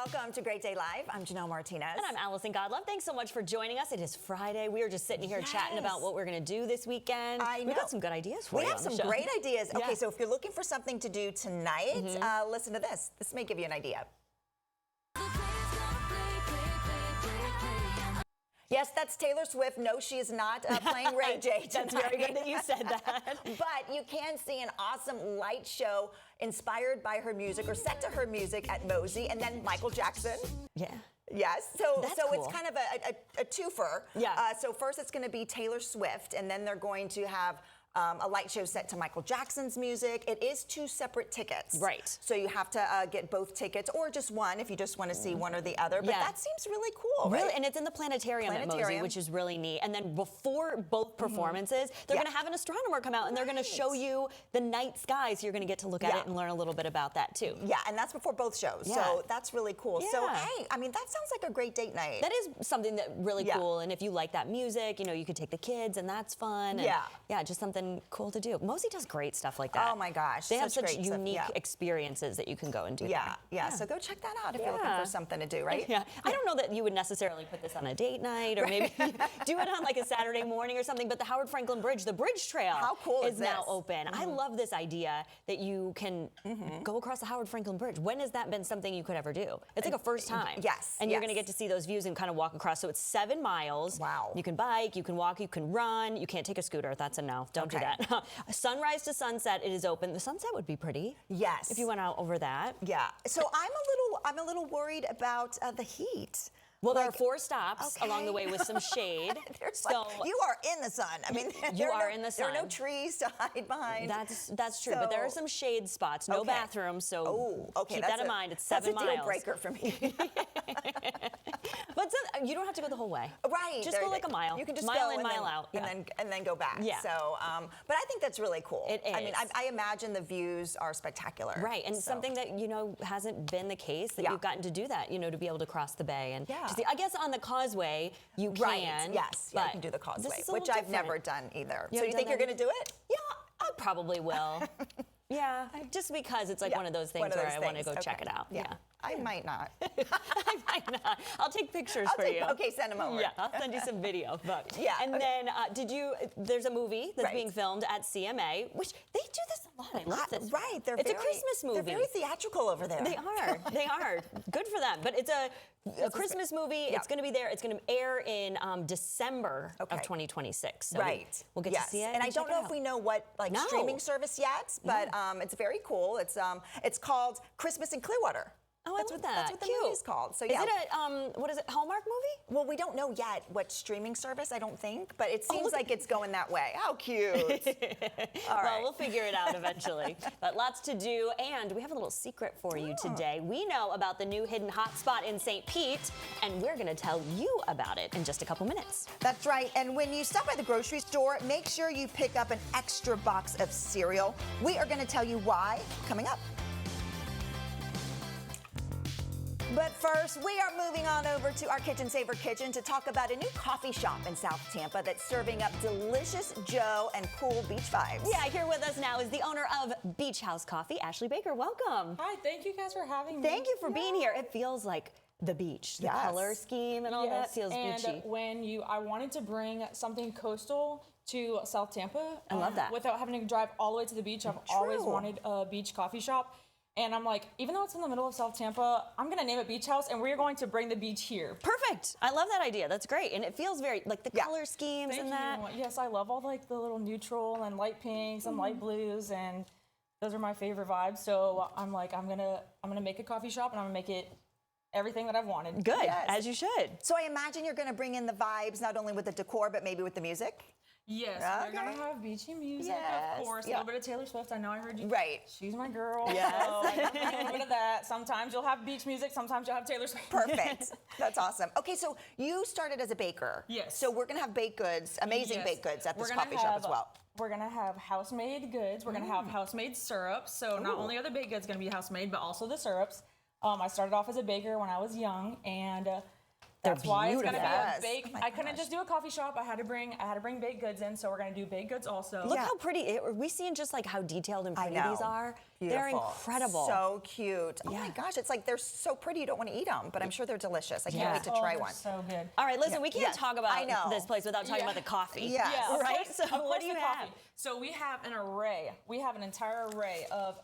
welcome to Great Day Live. I'm Janelle Martinez. And I'm Allison Godlove. Thanks so much for joining us. It is Friday. We are just sitting here chatting about what we're going to do this weekend. I know. We've got some good ideas for you. We have some great ideas. Yeah. Okay, so if you're looking for something to do tonight, listen to this. This may give you an idea. Yes, that's Taylor Swift. No, she is not playing Ray J tonight. That's very good that you said that. But you can see an awesome light show inspired by her music or set to her music at Mosey, and then Michael Jackson. Yeah. Yes, so cool. It's kind of a twofer. Yeah. So first it's going to be Taylor Swift, and then they're going to have a light show set to Michael Jackson's music. It is 2 separate tickets. Right. So you have to get both tickets, or just one if you just want to see one or the other. But that seems really cool, right? Really, and it's in the planetarium at Mosey, which is really neat. And then before both performances, they're going to have an astronomer come out, and they're going to show you the night sky, so you're going to get to look at it and learn a little bit about that too. Yeah, and that's before both shows. Yeah. So that's really cool. Yeah. So hey, I mean, that sounds like a great date night. That is something that really cool. And if you like that music, you know, you could take the kids, and that's fun. And yeah, just something cool to do. Mosey does great stuff like that. Oh my gosh. They have such unique experiences that you can go and do. Yeah. So go check that out if you're looking for something to do, right? Yeah. I don't know that you would necessarily put this on a date night, or maybe do it on like a Saturday morning or something, but the Howard Franklin Bridge, the bridge trail, is now open. I love this idea that you can go across the Howard Franklin Bridge. When has that been something you could ever do? It's like a first time. Yes. And you're going to get to see those views and kind of walk across. So it's 7 miles. Wow. You can bike, you can walk, you can run. You can't take a scooter. That's a no. Don't do that. Sunrise to sunset, it is open. The sunset would be pretty. Yes. If you went out over that. Yeah. So I'm a little worried about the heat. Well, there are 4 stops along the way with some shade. So you are in the sun. I mean, you are in the sun. There are no trees to hide behind. That's true, but there are some shade spots. No bathrooms, so keep that in mind. It's 7 miles. That's a deal breaker for me. But you don't have to go the whole way. Right. Just go like a mile. You can just mile go in, mile out, and then go back. Yeah. So, but I think that's really cool. It is. I mean, I imagine the views are spectacular. Right, and something that hasn't been the case, that you've gotten to do that, to be able to cross the bay and to see. I guess on the causeway you can. Right. Yes. But you can do the causeway, which I've never done either. So you think you're going to do it? Yeah, I probably will. Yeah, just because it's like one of those things where I want to go check it out. Yeah. I might not. I might not. I'll take pictures for you. Okay, send them over. Yeah, I'll send you some video. But, yeah. And then there's a movie that's being filmed at CMA, which they do this a lot. I love this. Right. It's a Christmas movie. They're very theatrical over there. They are. They are. Good for them. But it's a Christmas movie. It's going to be there. It's going to air in December of 2026. So we'll get to see it. And I don't know if we know what streaming service yet, but it's very cool. It's called Christmas in Clearwater. Oh, that's what the movie's called. So is it what is it, Hallmark movie? Well, we don't know yet what streaming service, I don't think, but it seems like it's going that way. How cute. All right. Well, we'll figure it out eventually. But lots to do, and we have a little secret for you today. We know about the new hidden hotspot in St. Pete, and we're going to tell you about it in just a couple minutes. That's right. And when you stop by the grocery store, make sure you pick up an extra box of cereal. We are going to tell you why coming up. But first, we are moving on over to our Kitchen Saver Kitchen to talk about a new coffee shop in South Tampa that's serving up delicious Joe and cool beach vibes. Yeah, here with us now is the owner of Beach House Coffee, Ashley Baker. Welcome. Hi, thank you guys for having me. Thank you for being here. It feels like the beach, the color scheme and all that feels beachy. And I wanted to bring something coastal to South Tampa. I love that. Without having to drive all the way to the beach. I've always wanted a beach coffee shop. And I'm like, even though it's in the middle of South Tampa, I'm going to name it Beach House, and we're going to bring the beach here. Perfect. I love that idea. That's great. And it feels very, like the color schemes and that. Yes, I love all the little neutral and light pinks and light blues, and those are my favorite vibes. So I'm like, I'm gonna make a coffee shop, and I'm going to make it everything that I've wanted. Good, as you should. So I imagine you're going to bring in the vibes, not only with the decor, but maybe with the music? Yes, we're going to have beachy music, of course. A little bit of Taylor Swift. I know I heard you. Right. She's my girl. Yes. So I got a little bit of that. Sometimes you'll have beach music. Sometimes you'll have Taylor Swift. Perfect. That's awesome. Okay, so you started as a baker. Yes. So we're going to have baked goods, amazing baked goods at this coffee shop as well. We're going to have house-made goods. We're going to have house-made syrups. So not only are the baked goods going to be house-made, but also the syrups. I started off as a baker when I was young, and That's why it's gonna beautiful. be a baked. I couldn't just do a coffee shop. I had to bring baked goods in, so we're gonna do baked goods also. Look how pretty. Are we seeing just like how detailed and pretty these are? Beautiful. They're incredible. So cute. Oh my gosh, it's like they're so pretty you don't want to eat them, but I'm sure they're delicious. I can't wait to try one. So good. All right, listen, we can't talk about I know. this place without talking about the coffee. Yes. Yeah, of right? course- So of course what do you the have? coffee. So we have an array. We have an entire array of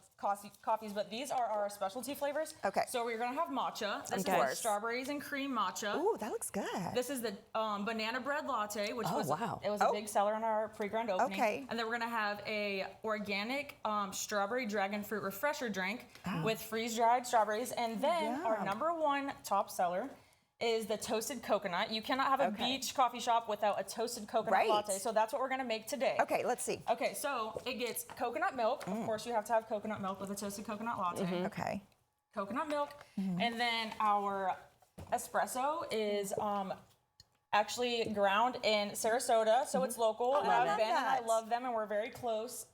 coffees, but these are our specialty flavors. Okay. So we're gonna have matcha. This Okay. is the strawberries and cream matcha. Ooh, that looks good. This is the banana bread latte, which was wow. it was a big seller in our pre-grand opening. Okay. And then we're gonna have a organic strawberry dragon fruit refresher drink with freeze-dried strawberries. And then our #1 top seller is the toasted coconut. You cannot have a beach coffee shop without a toasted coconut latte. So that's what we're gonna make today. Okay, let's see. Okay, so it gets coconut milk. Of course, you have to have coconut milk with a toasted coconut latte. Okay. Coconut milk. And then our espresso is actually ground in Sarasota, so it's local. And I've been and I love them, and we're very close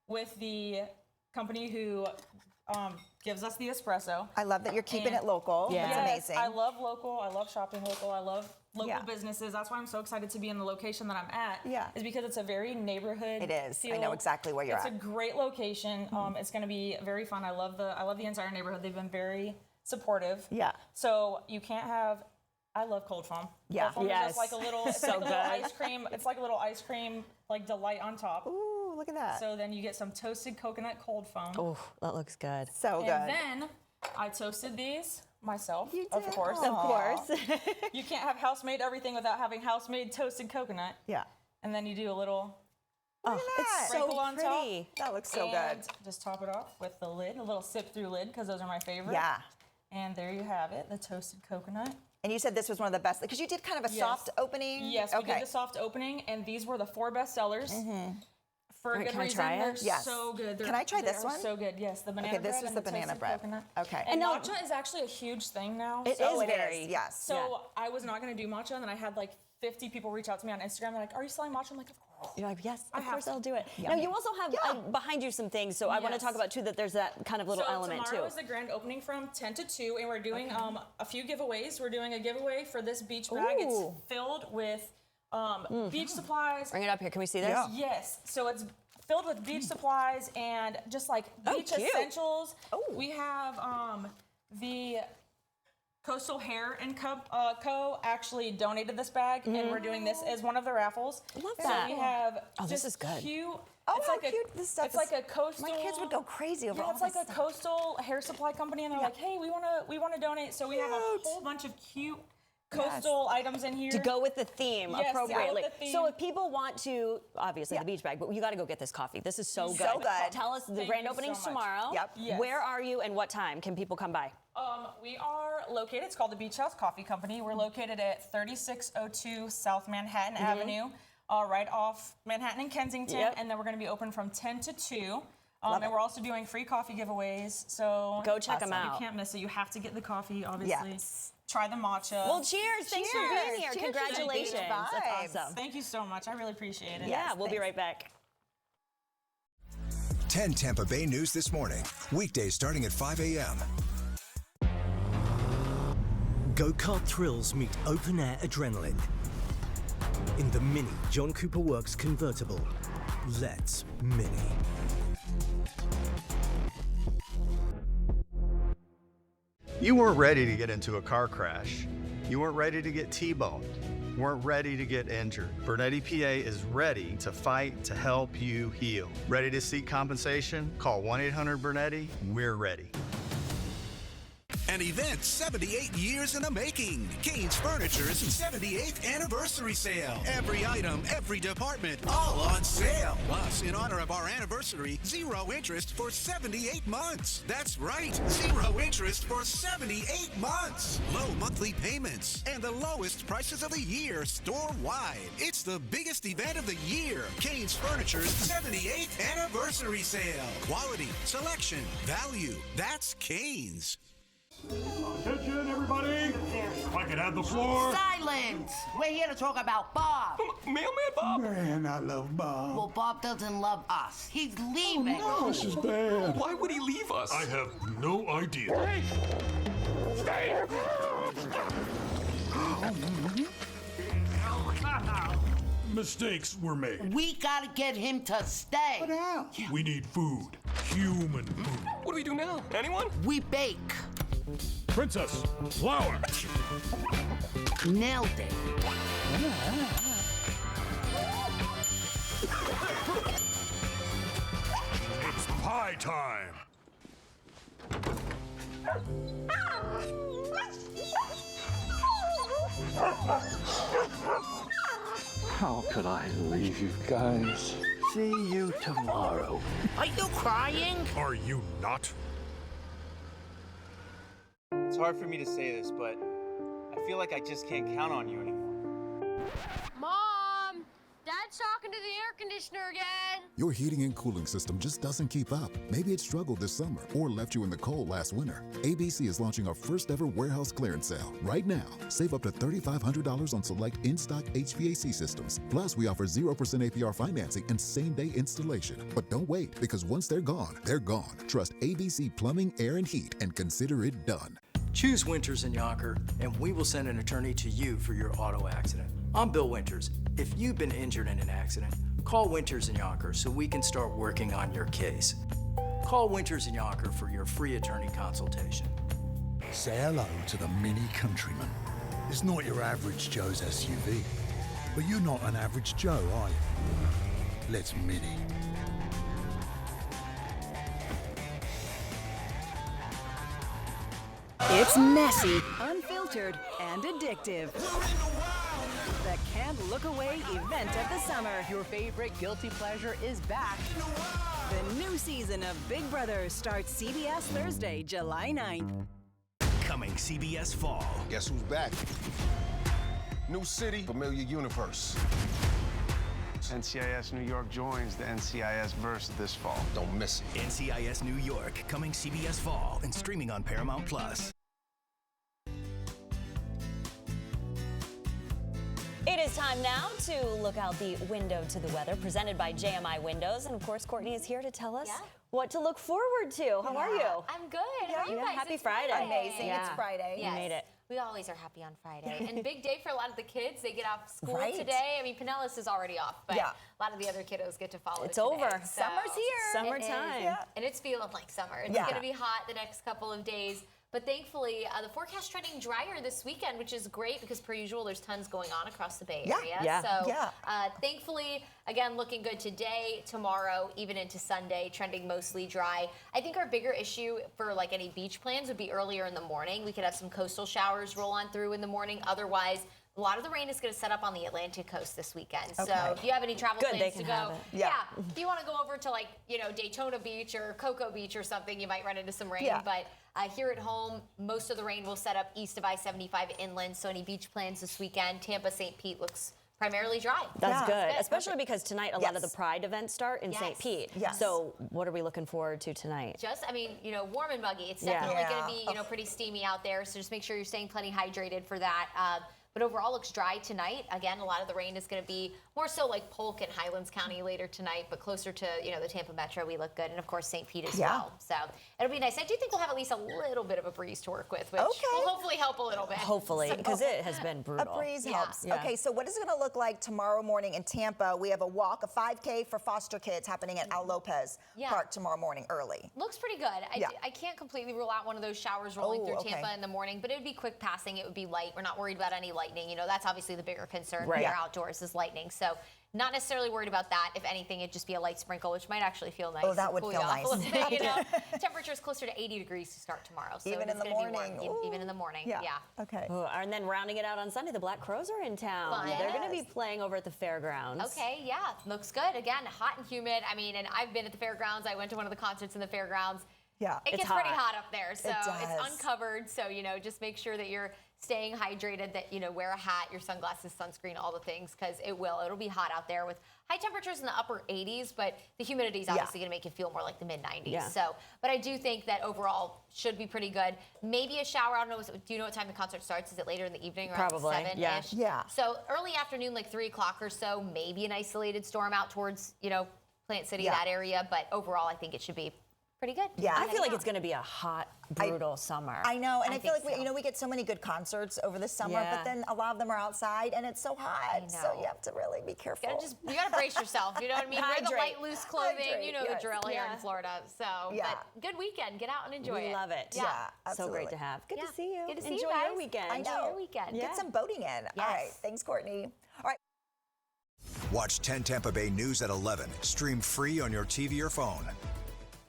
with the company who gives us the espresso. I love that you're keeping it local. Yeah. That's Yes, amazing. I love local. I love shopping local. I love local businesses. That's why I'm so excited to be in the location that I'm at. Yeah. Is because it's a very neighborhood. It is. I feel. know exactly where you're It's at. a great location. It's going to be very fun. I love the entire neighborhood. They've been very supportive. Yeah. So you can't have. I love cold foam. Yeah. Cold foam is just like a little. It's So like a little good. ice cream. It's like a little ice cream like delight on top. Ooh, look at that. So then you get some toasted coconut cold foam. Oh, that looks good. So good. And then I toasted these myself, You of did? course. Of course. You can't have house-made everything without having house-made toasted coconut. Yeah. And then you do a little Look at that. sprinkle on top. pretty. That looks so and good. just top it off with the lid, a little sip-through lid, because those are my favorite. Yeah. And there you have it, the toasted coconut. And you said this was one of the best, because you did kind of a soft opening. Yes, we did the soft opening, and these were the 4 best sellers. For a Right, good can I reason. try it? They're Yes. so good. Can I try this They are one? so good. Yes, the banana Okay, this bread was and the banana toasted bread. coconut. Okay. And now- matcha is actually a huge thing now. It Oh, is it very. is. Yes. So I was not going to do matcha, and then I had like 50 people reach out to me on Instagram. They're like, "Are you selling matcha?" I'm like, "Of course." You're like, yes, of have course to. I'll do it. Now you also have behind you some things, so I want to Yes. talk about too that there's that kind of little So element tomorrow too. is the grand opening from 10 to 2, and we're doing a few giveaways. We're doing a giveaway for this beach bag. Ooh. It's filled with beach supplies. Bring it up here. Can we see this? Yeah. Yes. So it's filled with beach supplies and just like beach cute. essentials. Oh. We have the Coastal Hair and Co. actually donated this bag, and we're doing this as one of the raffles. Love So that. we have Oh, this just is good. cute. Oh, it's how like cute this stuff It's is. like a coastal. My kids would go crazy over Yeah, all it's like this a stuff. coastal hair supply company, and they're like, "Hey, we want to donate." So we have a Cute. whole bunch of cute coastal items in here To go with the theme Yes, to go with appropriately. the theme. So if people want to, obviously the beach bag, but you got to go get this coffee. This is so good. So good. Tell us the Thank grand you so opening's much. tomorrow. Yep. Yes. Where are you and what time can people come by? We are located, it's called the Beach House Coffee Company. We're located at 3602 South Manhattan Avenue, right off Manhattan and Kensington. Yep. And then we're going to be open from 10 to 2. And we're also doing free coffee giveaways. So Go check 'em you out. can't miss it. You have to get the coffee, obviously. Yes. Try the matcha. Well, cheers. Thanks for being Cheers. here. Cheers to the beach Congratulations. That's vibes. awesome. Thank you so much. I really appreciate it. Yeah, we'll be thanks. right back. 10 Tampa Bay News this morning. Weekdays starting at 5 a.m. Go-kart thrills meet open-air adrenaline. In the Mini John Cooper Works convertible, let's Mini. You weren't ready to get into a car crash. You weren't ready to get T-boned. Weren't ready to get injured. Burnett EPA is ready to fight to help you heal. Ready to seek compensation? Call 1-800-BURNETTI. We're ready. An event 78 years in the making. Kane's Furniture's 78th anniversary sale. Every item, every department, all on sale. Plus, in honor of our anniversary, 0 interest for 78 months. That's right, 0 interest for 78 months. Low monthly payments and the lowest prices of the year store-wide. It's the biggest event of the year. Kane's Furniture's 78th anniversary sale. Quality, selection, value. That's Kane's. Attention, everybody! If I could have the floor. Silence! We're here to talk about Bob. Mailman Bob! Man, I love Bob. Well, Bob doesn't love us. He's leaving. No, this is bad. Why would he leave us? I have no idea. Mistakes were made. We gotta get him to stay. What now? We need food. Human food. What do we do now? Anyone? We bake. Princess, flour. Nailed it. It's pie time. How could I leave you guys? See you tomorrow. Are you crying? Are you not? It's hard for me to say this, but I feel like I just can't count on you anymore. Mom! Dad's talking to the air conditioner again. Your heating and cooling system just doesn't keep up. Maybe it struggled this summer or left you in the cold last winter. ABC is launching our first ever warehouse clearance sale. Right now, save up to $3,500 on select in-stock HVAC systems. Plus, we offer 0% APR financing and same-day installation. But don't wait, because once they're gone, they're gone. Trust ABC Plumbing, Air, and Heat and consider it done. Choose Winters in Yonkers, and we will send an attorney to you for your auto accident. I'm Bill Winters. If you've been injured in an accident, call Winters in Yonkers so we can start working on your case. Call Winters in Yonkers for your free attorney consultation. Say hello to the Mini Countryman. It's not your average Joe's SUV, but you're not an average Joe, are you? Let's Mini. It's messy, unfiltered, and addictive. The Can't Look Away event of the summer. Your favorite guilty pleasure is back. The new season of Big Brother starts CBS Thursday, July 9th. Coming CBS Fall. Guess who's back? New city, familiar universe. NCIS New York joins the NCIS verse this fall. Don't miss it. NCIS New York, coming CBS Fall and streaming on Paramount+. It is time now to look out the window to the weather, presented by JMI Windows. And of course, Courtney is here to tell us what to look forward to. How are you? I'm good. How are you guys? Happy It's Friday. Amazing. It's Friday. Yes. You made it. We always are happy on Friday. And big day for a lot of the kids. They get off school Right. today. I mean, Pinellas is already off, but a lot of the other kiddos get to follow It's today. over. So Summer's here. Summertime. and it's feeling like summer. It's going to be hot the next couple of days. But thankfully, the forecast trending drier this weekend, which is great because per usual, there's tons going on across the Bay Area. So thankfully, again, looking good today, tomorrow, even into Sunday, trending mostly dry. I think our bigger issue for like any beach plans would be earlier in the morning. We could have some coastal showers roll on through in the morning. Otherwise, a lot of the rain is going to set up on the Atlantic coast this weekend. So if you have any travel plans to go, if you want to go over to like, Daytona Beach or Cocoa Beach or something, you might run into some rain. But here at home, most of the rain will set up east of I-75 inland. So any beach plans this weekend, Tampa, St. Pete looks primarily dry. That's good, especially because tonight a lot of the Pride events start in St. Pete. So what are we looking forward to tonight? Just, warm and muggy. It's definitely going to be, pretty steamy out there. So just make sure you're staying plenty hydrated for that. But overall, looks dry tonight. Again, a lot of the rain is going to be more so like Polk and Highlands County later tonight, but closer to, the Tampa Metro, we look good. And, of course, St. Pete as well. So it'll be nice. I do think we'll have at least a little bit of a breeze to work with, which will hopefully help a little bit. Hopefully, because it has been brutal. A breeze helps. Okay, so what is it going to look like tomorrow morning in Tampa? We have a walk, a 5K for foster kids happening at Al Lopez Park tomorrow morning early. Looks pretty good. I can't completely rule out one of those showers rolling through Tampa in the morning, but it would be quick passing. It would be light. We're not worried about any lightning. That's obviously the bigger concern when you're outdoors is lightning. So not necessarily worried about that. If anything, it'd just be a light sprinkle, which might actually feel nice. Oh, that would feel nice. Temperature's closer to 80 degrees to start tomorrow. So even in the morning. Even in the morning. Okay. Ooh, and then rounding it out on Sunday, the Black Crows are in town. Fun. They're going to be playing over at the fairgrounds. Okay, looks good. Again, hot and humid. I mean, and I've been at the fairgrounds. I went to one of the concerts in the fairgrounds. Yeah, it gets pretty hot up there, so it's uncovered. So just make sure that you're staying hydrated. That wear a hat, your sunglasses, sunscreen, all the things, because it'll be hot out there with high temperatures in the upper 80s, but the humidity is obviously going to make it feel more like the mid 90s. So, but I do think that overall should be pretty good. Maybe a shower. I don't know. Do you know what time the concert starts? Is it later in the evening, around Probably, 7-ish? Yeah. So early afternoon, like 3 o'clock or so. Maybe an isolated storm out towards Plant City, that area. But overall, I think it should be pretty good. Yeah, I feel like it's going to be a hot brutal summer. I know, and I feel like we get so many good concerts over the summer, but then a lot of them are outside, and it's so hot. So you have to really be careful. You gotta brace yourself. You know what I mean? Wear the light, loose clothing. Hydrate, You know the drill here in Florida. So, but good weekend. Get out and enjoy it. We love it. Yeah, so absolutely. great to have. Good to see you. Good to see Enjoy you guys. your weekend. Enjoy your weekend. Get some boating in. All right. Thanks, Courtney. All right. Watch 10 Tampa Bay News at 11. Stream free on your TV or phone.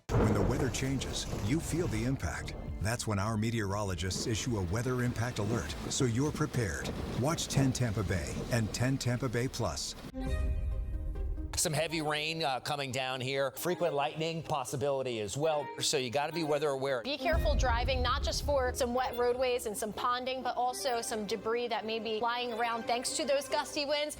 When the weather changes, you feel the impact. That's when our meteorologists issue a weather impact alert, so you're prepared. Watch 10 Tampa Bay and 10 Tampa Bay Plus. Some heavy rain coming down here. Frequent lightning possibility as well. So you got to be weather aware. Be careful driving, not just for some wet roadways and some ponding, but also some debris that may be flying around thanks to those gusty winds.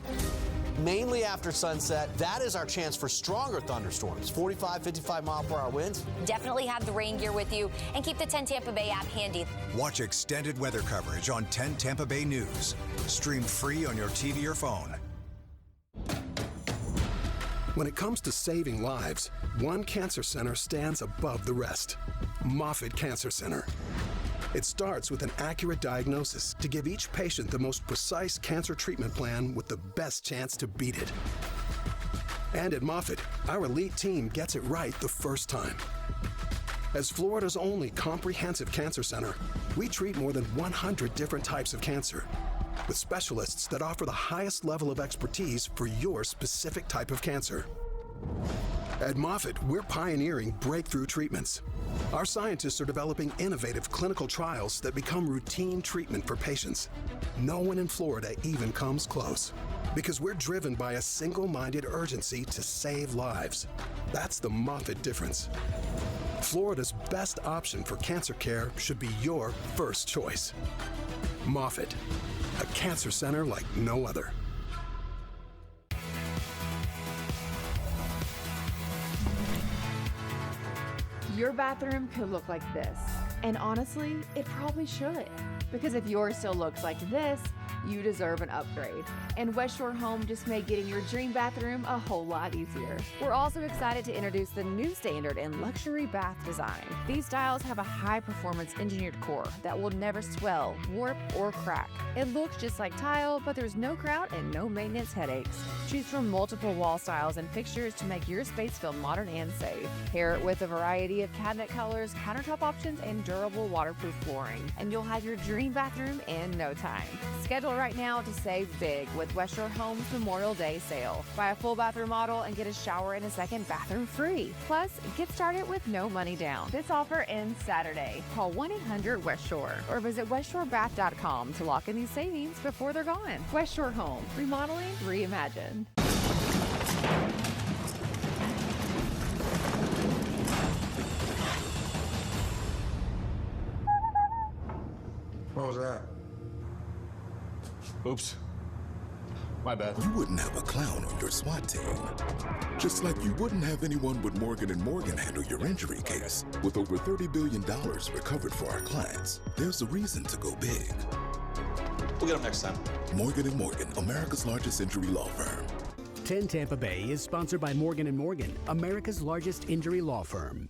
Mainly after sunset, that is our chance for stronger thunderstorms. 45, 55 mile per hour winds. Definitely have the rain gear with you and keep the 10 Tampa Bay app handy. Watch extended weather coverage on 10 Tampa Bay News. Stream free on your TV or phone. When it comes to saving lives, one cancer center stands above the rest. Moffitt Cancer Center. It starts with an accurate diagnosis to give each patient the most precise cancer treatment plan with the best chance to beat it. And at Moffitt, our elite team gets it right the first time. As Florida's only comprehensive cancer center, we treat more than 100 different types of cancer, with specialists that offer the highest level of expertise for your specific type of cancer. At Moffitt, we're pioneering breakthrough treatments. Our scientists are developing innovative clinical trials that become routine treatment for patients. No one in Florida even comes close, because we're driven by a single-minded urgency to save lives. That's the Moffitt difference. Florida's best option for cancer care should be your first choice. Moffitt, a cancer center like no other. Your bathroom could look like this. And honestly, it probably should. Because if yours still looks like this, you deserve an upgrade. And West Shore Home just made getting your dream bathroom a whole lot easier. We're also excited to introduce the new standard in luxury bath design. These styles have a high-performance engineered core that will never swell, warp, or crack. It looks just like tile, but there's no grout and no maintenance headaches. Choose from multiple wall styles and fixtures to make your space feel modern and safe. Pair it with a variety of cabinet colors, countertop options, and durable waterproof flooring, and you'll have your dream bathroom in no time. Schedule right now to save big with West Shore Home's Memorial Day sale. Buy a full bathroom model and get a shower and a second bathroom free. Plus, get started with no money down. This offer ends Saturday. Call 1-800-WEST SHORE or visit westshorebath.com to lock in these savings before they're gone. West Shore Home. Remodeling reimagined. What was that? Oops. My bad. You wouldn't have a clown on your SWAT team. Just like you wouldn't have anyone with Morgan & Morgan handle your injury case. With over $30 billion recovered for our clients, there's a reason to go big. We'll get them next time. Morgan & Morgan, America's largest injury law firm. 10 Tampa Bay is sponsored by Morgan & Morgan, America's largest injury law firm.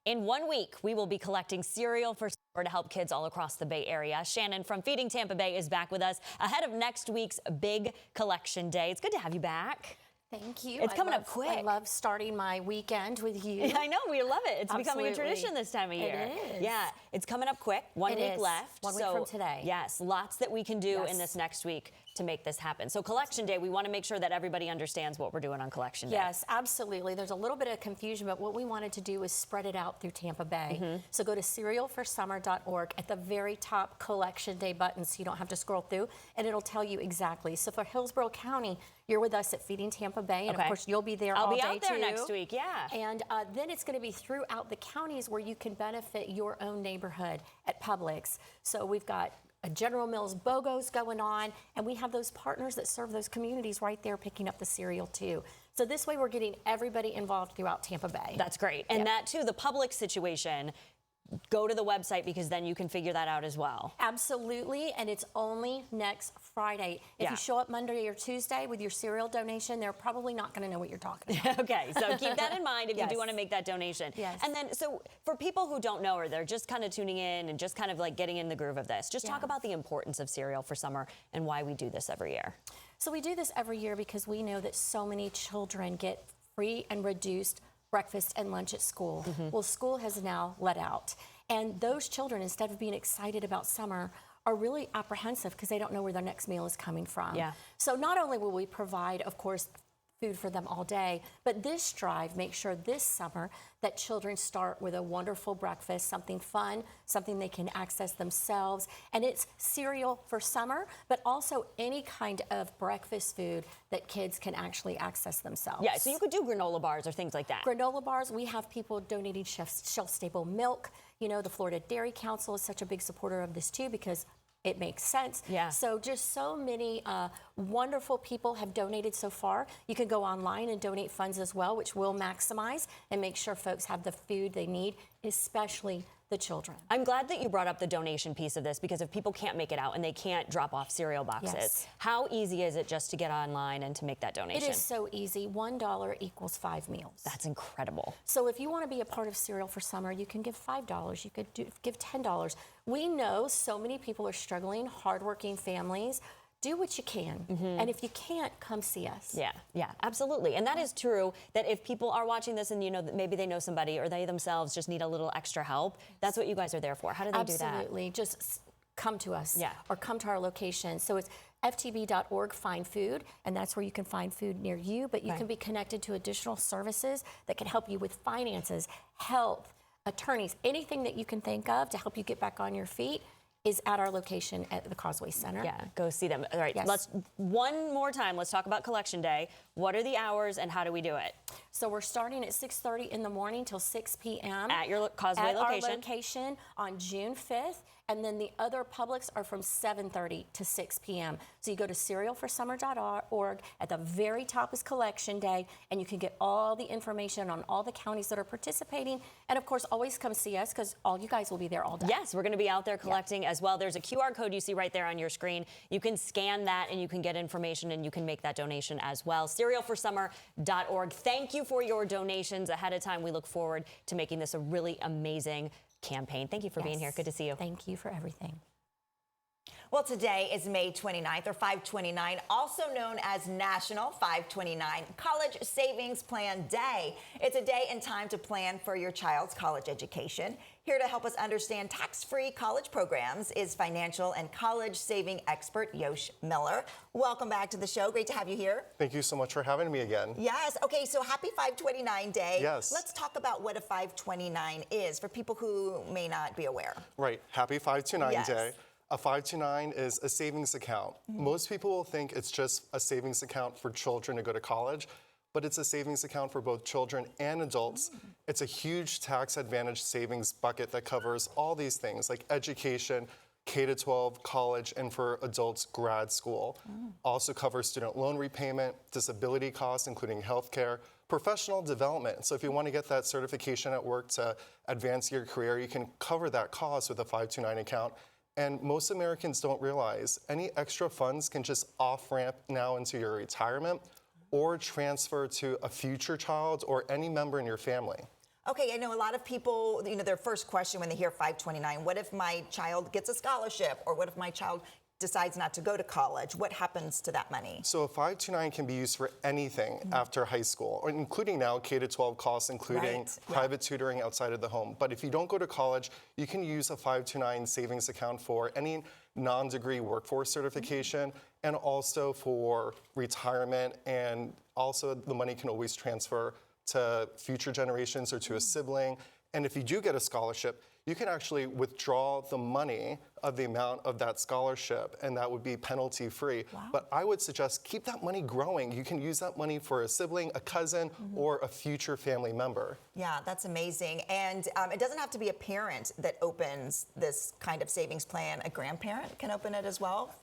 In 1 week, we will be collecting cereal for summer to help kids all across the Bay Area. Shannon from Feeding Tampa Bay is back with us ahead of next week's big collection day. It's good to have you back. Thank you. It's coming up quick. I love starting my weekend with you. I know, we love it. It's becoming a tradition this time of year. It is. Yeah, it's coming up quick. 1 week left. 1 week from today. Yes, lots that we can do in this next week to make this happen. So Collection Day, we want to make sure that everybody understands what we're doing on Collection Day. Yes, absolutely. There's a little bit of confusion, but what we wanted to do is spread it out through Tampa Bay. So go to cerealforsummer.org. At the very top, Collection Day button, so you don't have to scroll through, and it'll tell you exactly. So for Hillsborough County, you're with us at Feeding Tampa Bay, and of course you'll be there all day too. I'll be out there next week, yeah. And then it's going to be throughout the counties where you can benefit your own neighborhood at Publix. So we've got a General Mills BOGOs going on, and we have those partners that serve those communities right there picking up the cereal too. So this way we're getting everybody involved throughout Tampa Bay. That's great. And that too, the Publix situation, go to the website because then you can figure that out as well. Absolutely, and it's only next Friday. If you show up Monday or Tuesday with your cereal donation, they're probably not going to know what you're talking about. Okay, so keep that in mind if you do want to make that donation. Yes. And then, so for people who don't know, or they're just kind of tuning in and just kind of like getting in the groove of this, just talk about the importance of cereal for summer and why we do this every year. So we do this every year because we know that so many children get free and reduced breakfast and lunch at school. Well, school has now let out. And those children, instead of being excited about summer, are really apprehensive because they don't know where their next meal is coming from. Yeah. So not only will we provide, of course, food for them all day, but this drive makes sure this summer that children start with a wonderful breakfast, something fun, something they can access themselves. And it's cereal for summer, but also any kind of breakfast food that kids can actually access themselves. Yeah, so you could do granola bars or things like that. Granola bars, we have people donating shelf-stable milk. You know, the Florida Dairy Council is such a big supporter of this too because it makes sense. Yeah. So just so many wonderful people have donated so far. You can go online and donate funds as well, which will maximize and make sure folks have the food they need, especially the children. I'm glad that you brought up the donation piece of this because if people can't make it out and they can't drop off cereal boxes, how easy is it just to get online and to make that donation? It is so easy. $1 equals 5 meals. That's incredible. So if you want to be a part of Cereal for Summer, you can give $5. You could give $10. We know so many people are struggling, hardworking families. Do what you can. And if you can't, come see us. Yeah, absolutely. And that is true that if people are watching this and you know that maybe they know somebody or they themselves just need a little extra help, that's what you guys are there for. How do they do that? Absolutely. Just come to us or come to our location. So it's ftb.org, find food, and that's where you can find food near you, but you can be connected to additional services that can help you with finances, health, attorneys, anything that you can think of to help you get back on your feet is at our location at the Causeway Center. Yeah, go see them. All right, let's one more time. Let's talk about Collection Day. What are the hours and how do we do it? So we're starting at 6:30 in the morning till 6 p.m. At your Causeway location. At our location on June 5th. And then the other publics are from 7:30 to 6 p.m. So you go to cerealforsummer.org. At the very top is Collection Day, and you can get all the information on all the counties that are participating. And of course, always come see us because all you guys will be there all day. Yes, we're going to be out there collecting as well. There's a QR code you see right there on your screen. You can scan that and you can get information and you can make that donation as well. Cerealforsummer.org. Thank you for your donations ahead of time. We look forward to making this a really amazing campaign. Thank you for being here. Good to see you. Thank you for everything. Well, today is May 29th, or 529, also known as National 529 College Savings Plan Day. It's a day and time to plan for your child's college education. Here to help us understand tax-free college programs is financial and college saving expert Yosh Miller. Welcome back to the show. Great to have you here. Thank you so much for having me again. Yes. Okay, so happy 529 Day. Yes. Let's talk about what a 529 is for people who may not be aware. Right. Happy 529 Day. A 529 is a savings account. Most people will think it's just a savings account for children to go to college, but it's a savings account for both children and adults. It's a huge tax advantage savings bucket that covers all these things like education, K-12, college, and for adults, grad school. Also covers student loan repayment, disability costs, including healthcare, professional development. So if you want to get that certification at work to advance your career, you can cover that cost with a 529 account. And most Americans don't realize any extra funds can just off-ramp now into your retirement or transfer to a future child or any member in your family. Okay, I know a lot of people, their first question when they hear 529, what if my child gets a scholarship? Or what if my child decides not to go to college? What happens to that money? So a 529 can be used for anything after high school, or including now K-12 costs, including private tutoring outside of the home. But if you don't go to college, you can use a 529 savings account for any non-degree workforce certification and also for retirement, and also the money can always transfer to future generations or to a sibling. And if you do get a scholarship, you can actually withdraw the money of the amount of that scholarship, and that would be penalty free. But I would suggest keep that money growing. You can use that money for a sibling, a cousin, or a future family member. Yeah, that's amazing. And it doesn't have to be a parent that opens this kind of savings plan. A grandparent can open it as well?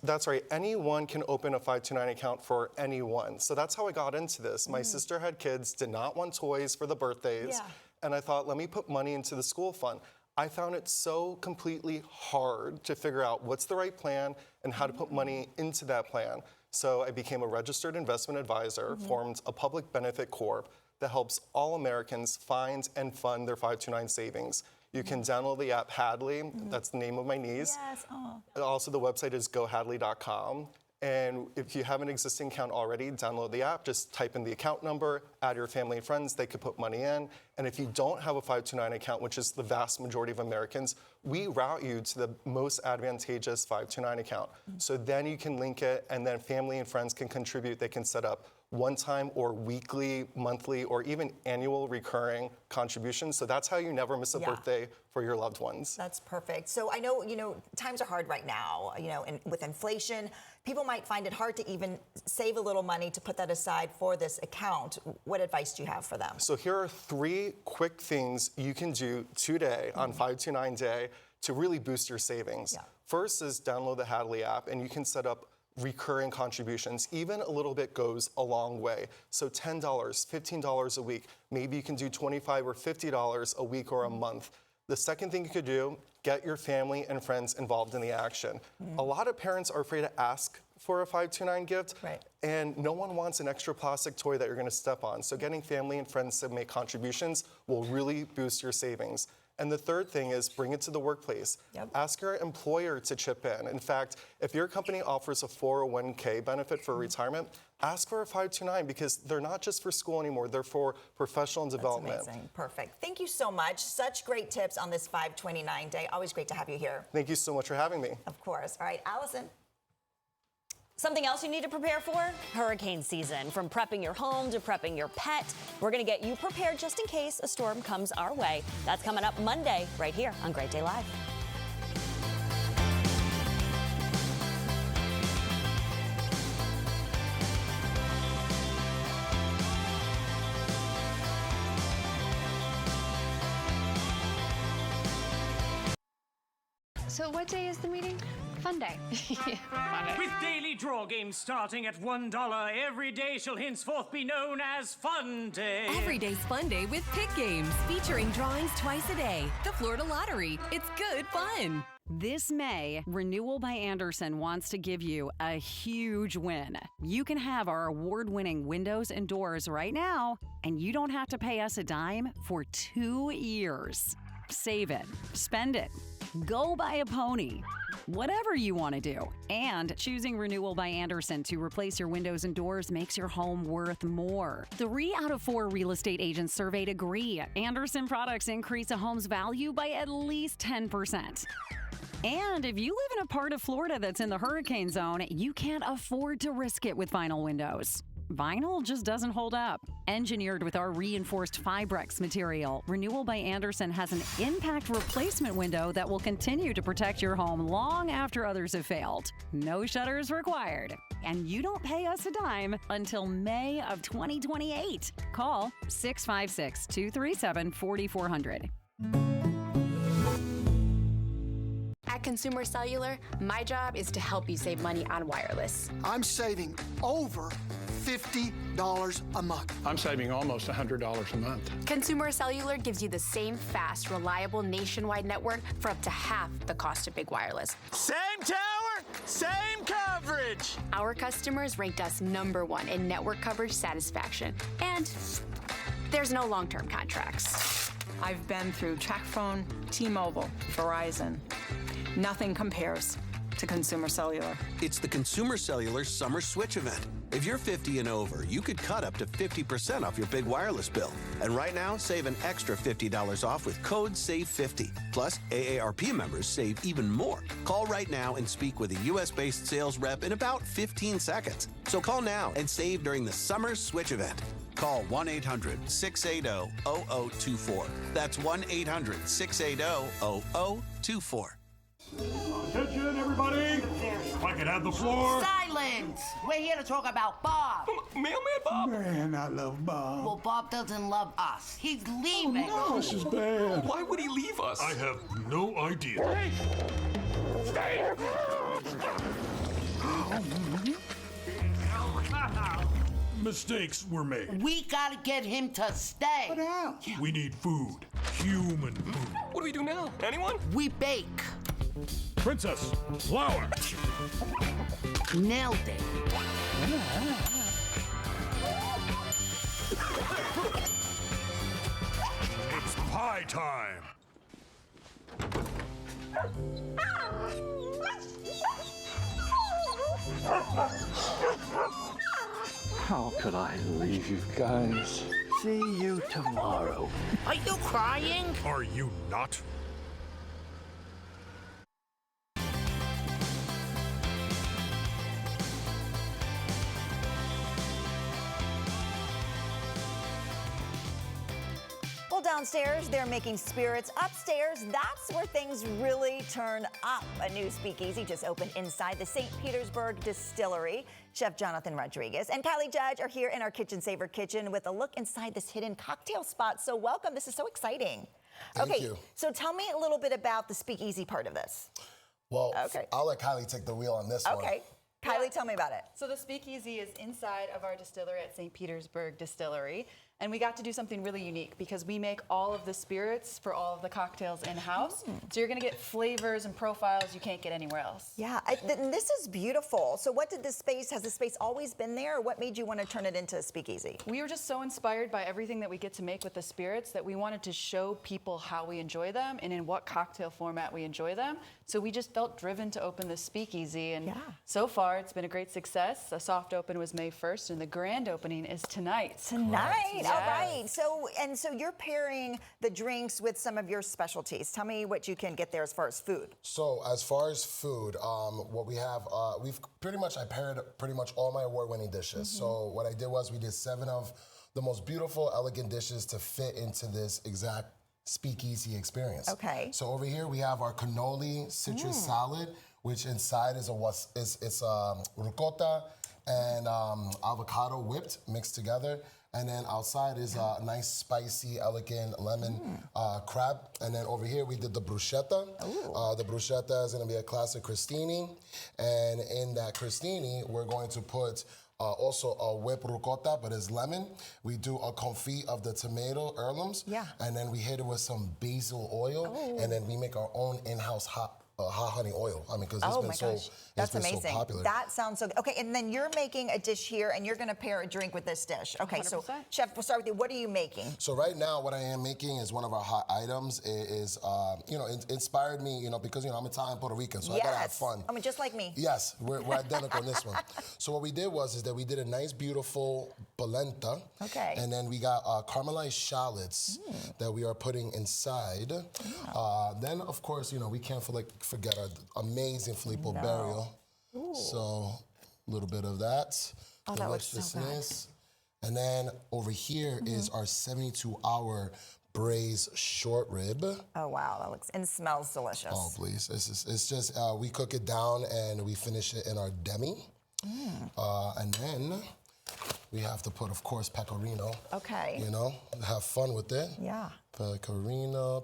That's right. Anyone can open a 529 account for anyone. So that's how I got into this. My sister had kids, did not want toys for the birthdays. And I thought, let me put money into the school fund. I found it so completely hard to figure out what's the right plan and how to put money into that plan. So I became a registered investment advisor, formed a public benefit corp that helps all Americans find and fund their 529 savings. You can download the app Hadley, that's the name of my niece. Yes. Oh. Also, the website is gohadley.com. And if you have an existing account already, download the app, just type in the account number, add your family and friends, they could put money in. And if you don't have a 529 account, which is the vast majority of Americans, we route you to the most advantageous 529 account. So then you can link it, and then family and friends can contribute. They can set up one-time or weekly, monthly, or even annual recurring contributions. So that's how you never miss a birthday for your loved ones. That's perfect. So I know, times are hard right now, and with inflation, people might find it hard to even save a little money to put that aside for this account. What advice do you have for them? So here are 3 quick things you can do today on 529 Day to really boost your savings. First is download the Hadley app, and you can set up recurring contributions. Even a little bit goes a long way. So $10, $15 a week. Maybe you can do $25 or $50 a week or a month. The second thing you could do, get your family and friends involved in the action. A lot of parents are afraid to ask for a 529 gift, and no one wants an extra plastic toy that you're gonna step on. So getting family and friends to make contributions will really boost your savings. And the third thing is bring it to the workplace. Ask your employer to chip in. In fact, if your company offers a 401k benefit for retirement, ask for a 529 because they're not just for school anymore, they're for professional development. That's amazing. Perfect. Thank you so much. Such great tips on this 529 Day. Always great to have you here. Thank you so much for having me. Of course. All right, Allison. Something else you need to prepare for? Hurricane season. From prepping your home to prepping your pet, we're going to get you prepared just in case a storm comes our way. That's coming up Monday right here on Great Day Live. So what day is the meeting? Fun day. With daily draw games starting at $1, every day shall henceforth be known as Fun Day. Every day's Fun Day with Pick Games, featuring drawings twice a day. The Florida Lottery. It's good fun. This May, Renewal by Andersen wants to give you a huge win. You can have our award-winning windows and doors right now, and you don't have to pay us a dime for 2 years. Save it, spend it, go buy a pony, whatever you want to do. And choosing Renewal by Andersen to replace your windows and doors makes your home worth more. 3 out of 4 real estate agents surveyed agree Andersen products increase a home's value by at least 10%. And if you live in a part of Florida that's in the hurricane zone, you can't afford to risk it with vinyl windows. Vinyl just doesn't hold up. Engineered with our reinforced Fibrex material, Renewal by Andersen has an impact replacement window that will continue to protect your home long after others have failed. No shutters required. And you don't pay us a dime until May of 2028. Call 656-237-4400. At Consumer Cellular, my job is to help you save money on wireless. I'm saving over $50 a month. I'm saving almost $100 a month. Consumer Cellular gives you the same fast, reliable nationwide network for up to half the cost of big wireless. Same tower, same coverage. Our customers ranked us #1 in network coverage satisfaction. And there's no long-term contracts. I've been through TracFone, T-Mobile, Verizon. Nothing compares to Consumer Cellular. It's the Consumer Cellular Summer Switch event. If you're 50 and over, you could cut up to 50% off your big wireless bill. And right now, save an extra $50 off with code SAVE50. Plus, AARP members save even more. Call right now and speak with a U.S.-based sales rep in about 15 seconds. So call now and save during the Summer Switch event. Call 1-800-680-0024. That's 1-800-680-0024. Attention, everybody! If I could have the floor. Silence! We're here to talk about Bob. Mailman Bob? Man, I love Bob. Well, Bob doesn't love us. He's leaving. Oh, no, this is bad. Why would he leave us? I have no idea. Hey! Stay here! Mistakes were made. We gotta get him to stay. But how? We need food, human food. What do we do now? Anyone? We bake. Princess, flour. Nailed it. It's pie time. How could I leave you guys? See you tomorrow. Are you crying? Are you not? Well, downstairs, they're making spirits. Upstairs, that's where things really turn up. A new speakeasy just opened inside the St. Petersburg Distillery. Chef Jonathan Rodriguez and Kylie Judge are here in our Kitchen Saver kitchen with a look inside this hidden cocktail spot. So welcome. This is so exciting. Thank you. So tell me a little bit about the speakeasy part of this. Well, I'll let Kylie take the wheel on this one. Okay. Kylie, tell me about it. So the speakeasy is inside of our distillery at St. Petersburg Distillery. And we got to do something really unique because we make all of the spirits for all of the cocktails in-house. So you're gonna get flavors and profiles you can't get anywhere else. Yeah, and this is beautiful. So what did has the space always been there, or what made you want to turn it into a speakeasy? We were just so inspired by everything that we get to make with the spirits that we wanted to show people how we enjoy them and in what cocktail format we enjoy them. So we just felt driven to open this speakeasy, and so far it's been a great success. A soft open was May 1st, and the grand opening is tonight. Tonight, all right. So you're pairing the drinks with some of your specialties. Tell me what you can get there as far as food. So as far as food, what we have, I paired pretty much all my award-winning dishes. So what I did was we did 7 of the most beautiful, elegant dishes to fit into this exact speakeasy experience. Okay. So over here we have our cannoli citrus salad, which inside is ricotta and avocado whipped mixed together. And then outside is a nice, spicy, elegant lemon crab. And then over here we did the bruschetta. The bruschetta is going to be a classic crostini. And in that crostini, we're going to put also a whipped ricotta, but it's lemon. We do a confit of the tomato heirlooms. Yeah. And then we hit it with some basil oil. And then we make our own in-house hot honey oil. I mean, because it's been so popular. That sounds so good. Okay, and then you're making a dish here, and you're going to pair a drink with this dish. Okay, 100%. So Chef, we'll start with you. What are you making? So right now, what I am making is one of our hot items. It is, it inspired me, because, I'm Italian, Puerto Rican, so I gotta have fun. I mean, just like me. Yes, we're identical in this one. So what we did is that we did a nice, beautiful polenta. Okay. And then we got caramelized shallots that we are putting inside. Then, of course, we can't forget our amazing Filippo Barrio. So a little bit of that. Oh, that looks so good. And then over here is our 72-hour braised short rib. Oh wow, that looks and smells delicious. Oh please, it's just we cook it down and we finish it in our demi. And then we have to put, of course, pecorino. Okay. Have fun with it. Yeah. Pecorino.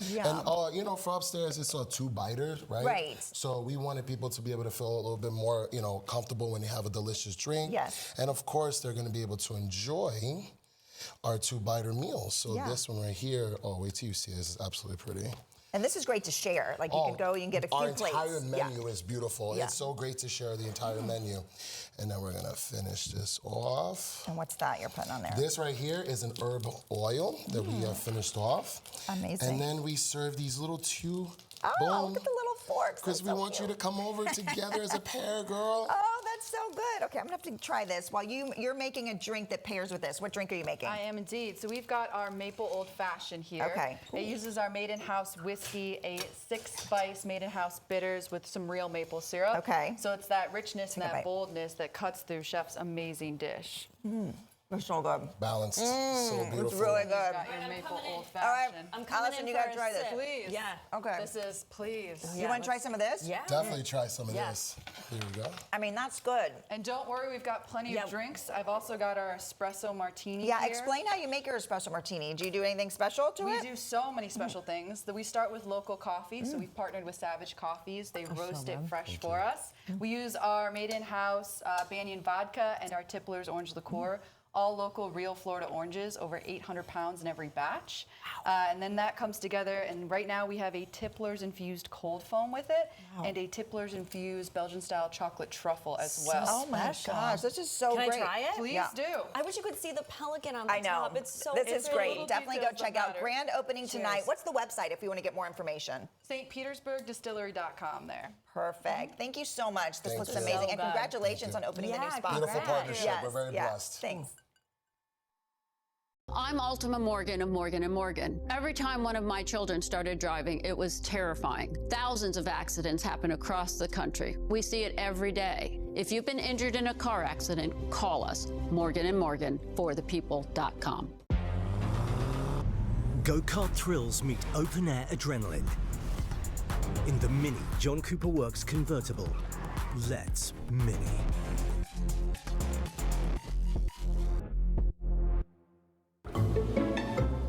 Yeah. And, for upstairs, it's a 2-biter, right? Right. So we wanted people to be able to feel a little bit more, comfortable when they have a delicious drink. Yes. And, of course, they're going to be able to enjoy our 2-biter meals. So this one right here, wait till you see it. This is absolutely pretty. And this is great to share. Like you can go, you can get a few plates. Our entire menu is beautiful. It's so great to share the entire menu. And then we're gonna finish this off. And what's that you're putting on there? This right here is an herb oil that we have finished off. Amazing. And then we serve these little 2 look at the little forks. Because we want you to come over together as a pair, girl. Oh, that's so good. Okay, I'm gonna have to try this. While you're making a drink that pairs with this. What drink are you making? I am indeed. So we've got our maple old fashioned here. Okay. It uses our made-in-house whiskey, a 6-spice made-in-house bitters with some real maple syrup. Okay. So it's that richness and that boldness that cuts through Chef's amazing dish. It's so good. Balanced. So beautiful. It's really good. Got your maple old fashioned. All right, Allison, you gotta try this. Please. Yeah. Okay. This is, please. You want to try some of this? Yeah. Definitely try some of this. Here we go. I mean, that's good. And don't worry, we've got plenty of drinks. I've also got our espresso martini here. Yeah, explain how you make your espresso martini. Do you do anything special to it? We do so many special things. We start with local coffee. So we've partnered with Savage Coffees. They roast it fresh for us. We use our made-in-house Banyan vodka and our Tippler's orange liqueur. all local real Florida oranges, over 800 pounds in every batch. And then that comes together, and right now we have a Tipplers infused cold foam with it, and a Tipplers infused Belgian style chocolate truffle as well. Oh my gosh, this is so Can great. I try it? Please do. I wish you could see the pelican on the I know. top. It's so This is great. little Definitely go details check that out matter. grand opening tonight. Cheers. What's the website if you want to get more information? StPetersburgDistillery.com there. Perfect. Thank you so much. This Thank looks you. amazing. So and good. congratulations on opening the new spot. Beautiful partnership. Yes, We're very yes. blessed. Thanks. I'm Ultima Morgan of Morgan & Morgan. Every time one of my children started driving, it was terrifying. Thousands of accidents happen across the country. We see it every day. If you've been injured in a car accident, call us. Morgan & Morgan, forthepeople.com. Go-kart thrills meet open-air adrenaline. In the Mini John Cooper Works convertible, let's Mini.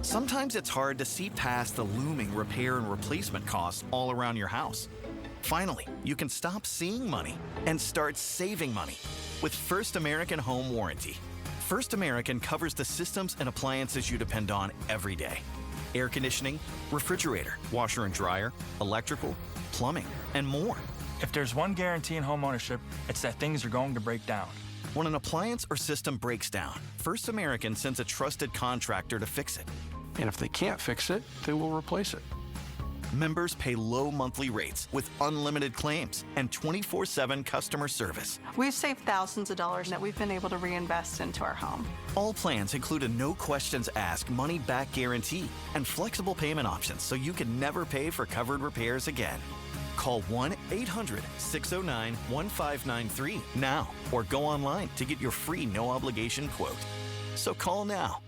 Sometimes it's hard to see past the looming repair and replacement costs all around your house. Finally, you can stop seeing money and start saving money with First American Home Warranty. First American covers the systems and appliances you depend on every day. Air conditioning, refrigerator, washer and dryer, electrical, plumbing, and more. If there's one guarantee in homeownership, it's that things are going to break down. When an appliance or system breaks down, First American sends a trusted contractor to fix it. And if they can't fix it, they will replace it. Members pay low monthly rates with unlimited claims and 24/7 customer service. We've saved thousands of dollars that we've been able to reinvest into our home. All plans include a no questions asked money back guarantee and flexible payment options so you can never pay for covered repairs again. Call 1-800-609-1593 now or go online to get your free no obligation quote. So call now.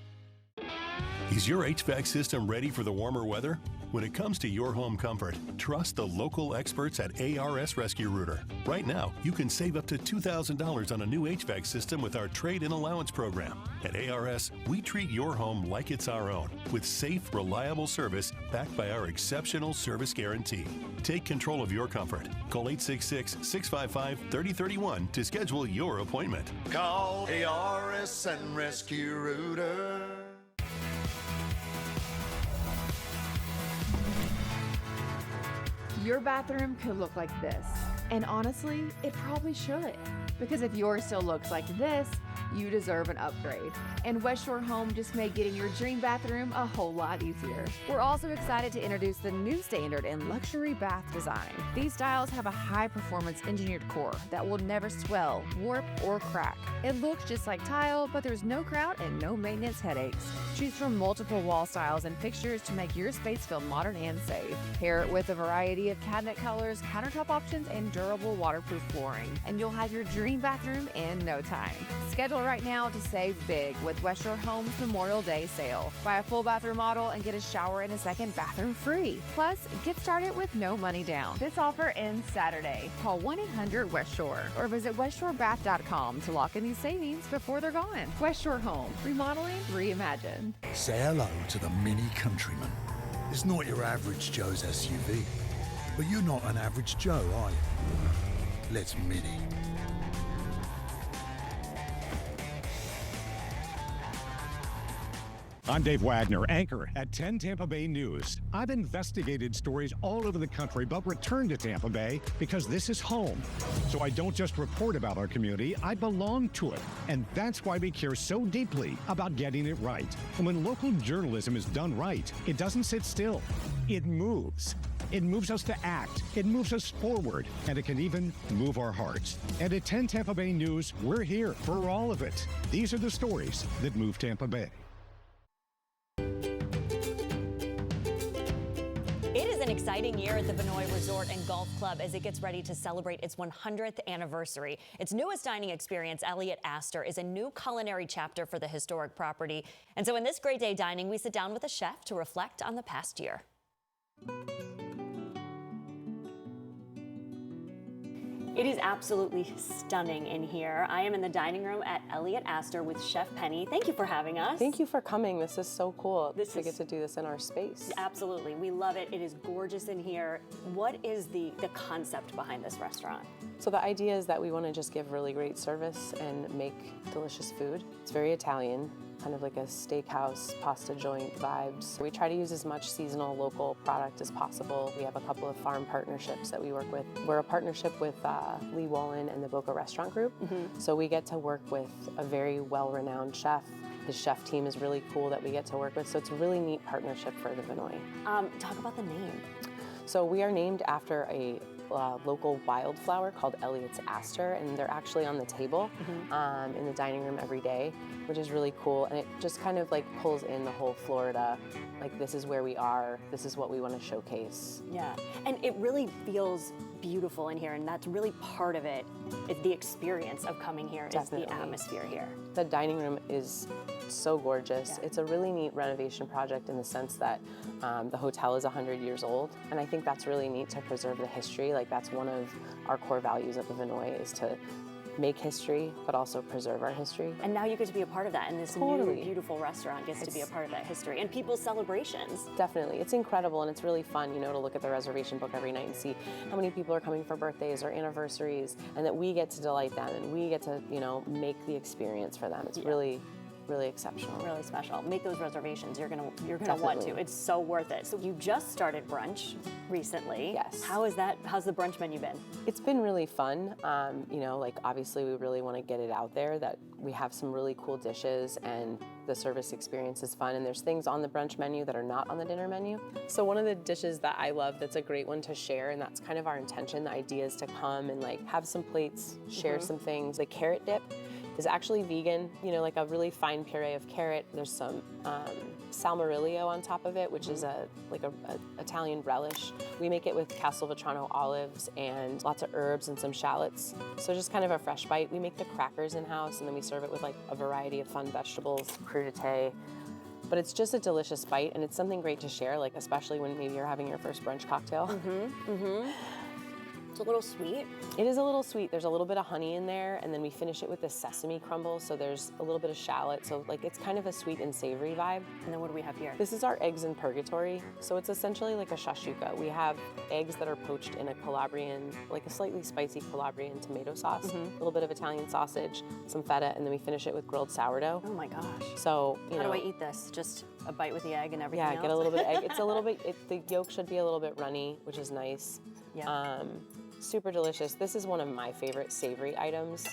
Is your HVAC system ready for the warmer weather? When it comes to your home comfort, trust the local experts at ARS Rescue Rooter. Right now, you can save up to $2,000 on a new HVAC system with our trade-in allowance program. At ARS, we treat your home like it's our own, with safe, reliable service backed by our exceptional service guarantee. Take control of your comfort. Call 866-655-3031 to schedule your appointment. Call ARS and Rescue Rooter. Your bathroom could look like this. And honestly, it probably should. Because if yours still looks like this, you deserve an upgrade. And West Shore Home just made getting your dream bathroom a whole lot easier. We're also excited to introduce the new standard in luxury bath design. These styles have a high-performance engineered core that will never swell, warp, or crack. It looks just like tile, but there's no crowd and no maintenance headaches. Choose from multiple wall styles and fixtures to make your space feel modern and safe. Pair it with a variety of cabinet colors, countertop options, and durable waterproof flooring, and you'll have your dream bathroom in no time. Schedule right now to save big with West Shore Home's Memorial Day sale. Buy a full bathroom model and get a shower and a second bathroom free. Plus, get started with no money down. This offer ends Saturday. Call 1-800-WEST SHORE or visit westshorebath.com to lock in these savings before they're gone. West Shore Home. Remodeling reimagined. Say hello to the Mini Countryman. It's not your average Joe's SUV, but you're not an average Joe, are you? Let's Mini. I'm Dave Wagner, anchor at 10 Tampa Bay News. I've investigated stories all over the country, but returned to Tampa Bay because this is home. So I don't just report about our community, I belong to it. And that's why we care so deeply about getting it right. And when local journalism is done right, it doesn't sit still. It moves. It moves us to act. It moves us forward. And it can even move our hearts. And at 10 Tampa Bay News, we're here for all of it. These are the stories that move Tampa Bay. It is an exciting year at the Vinoy Resort and Golf Club as it gets ready to celebrate its 100th anniversary. Its newest dining experience, Elliott Astor, is a new culinary chapter for the historic property. And so in this Great Day Dining, we sit down with a chef to reflect on the past year. It is absolutely stunning in here. I am in the dining room at Elliott Astor with Chef Penny. Thank you for having us. Thank you for coming. This is so cool to get to do this in our space. Absolutely. We love it. It is gorgeous in here. What is the concept behind this restaurant? So the idea is that we want to just give really great service and make delicious food. It's very Italian, kind of like a steakhouse, pasta joint vibes. We try to use as much seasonal local product as possible. We have a couple of farm partnerships that we work with. We're a partnership with Lee Wallen and the Boca Restaurant Group. So we get to work with a very well-renowned chef. His chef team is really cool that we get to work with. So it's a really neat partnership for the Vinoy. Talk about the name. So we are named after a local wildflower called Elliott's Aster, and they're actually on the table in the dining room every day, which is really cool. And it just kind of like pulls in the whole Florida, like this is where we are, this is what we want to showcase. Yeah, and it really feels beautiful in here, and that's really part of it. It's the experience of coming here, Definitely. is the atmosphere here. The dining room is so gorgeous. It's a really neat renovation project in the sense that the hotel is 100 years old, and I think that's really neat to preserve the history. Like that's one of our core values at the Vinoy is to make history, but also preserve our history. And now you get to be a part of that, and this new beautiful restaurant gets to be a part of that history and people's celebrations. Definitely, it's incredible and it's really fun, you know, to look at the reservation book every night and see how many people are coming for birthdays or anniversaries, and that we get to delight them and we get to, you know, make the experience for them. It's really exceptional. Really special. Make those reservations. You're gonna want to. It's so worth it. So you just started brunch recently. Yes. How is that? How's the brunch menu been? It's been really fun. You know, like obviously we really want to get it out there that we have some really cool dishes and the service experience is fun, and there's things on the brunch menu that are not on the dinner menu. So one of the dishes that I love that's a great one to share, and that's kind of our intention, the idea is to come and like have some plates, share some things. The carrot dip is actually vegan, you know, like a really fine puree of carrot. There's some salmorillo on top of it, which is a Italian relish. We make it with Castelvetrano olives and lots of herbs and some shallots. So just kind of a fresh bite. We make the crackers in-house, and then we serve it with like a variety of fun vegetables, crudité. But it's just a delicious bite, and it's something great to share, like especially when maybe you're having your first brunch cocktail. It's a little sweet. It is a little sweet. There's a little bit of honey in there, and then we finish it with the sesame crumble, so there's a little bit of shallot, so like it's kind of a sweet and savory vibe. And then what do we have here? This is our eggs in purgatory, so it's essentially like a shashuka. We have eggs that are poached in a Calabrian, like a slightly spicy Calabrian tomato sauce, a little bit of Italian sausage, some feta, and then we finish it with grilled sourdough. Oh my gosh. So, you know. How do I eat this? Just a bite with the egg and everything else? Yeah, get a little bit of egg. It's a little bit, the yolk should be a little bit runny, which is nice. Yeah. Super delicious. This is one of my favorite savory items.